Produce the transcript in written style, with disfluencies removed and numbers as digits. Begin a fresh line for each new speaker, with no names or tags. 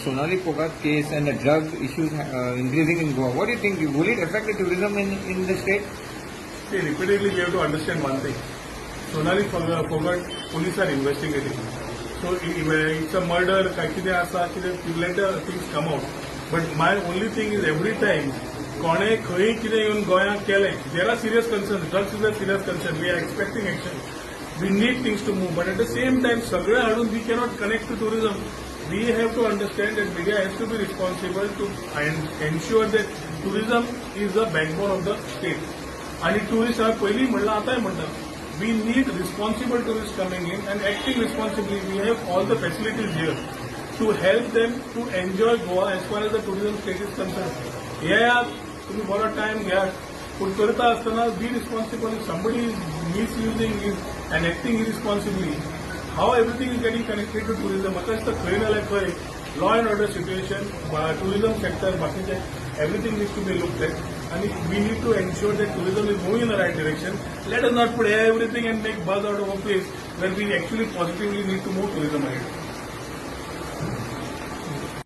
Sonali Phogat case and the drug issues increasing in Goa, what do you think? Will it affect the tourism in the state?
See, repeatedly we have to understand one thing. Sonali Phogat, police are investigating. So it's a murder, let the things come out. But my only thing is every time, there are serious concerns. Drugs is a serious concern. We are expecting action. We need things to move. But at the same time, we cannot connect to tourism. We have to understand that media has to be responsible to ensure that tourism is the backbone of the state. And tourists are we need responsible tourists coming in and acting responsibly. We have all the facilities here to help them to enjoy Goa as far as the tourism state is concerned. Yeah, तुम्ही बरा time घ्या पण करता असताना be responsible. If somebody is misusing it and acting irresponsibly, how everything is getting connected to tourism? आता इसका खंय ना खंय law and order situation, tourism sector, बाकीचे everything needs to be looked at. And we need to ensure that tourism is moving in the right direction. Let us not put everything and make buzz out of a place where we actually positively need to move tourism ahead.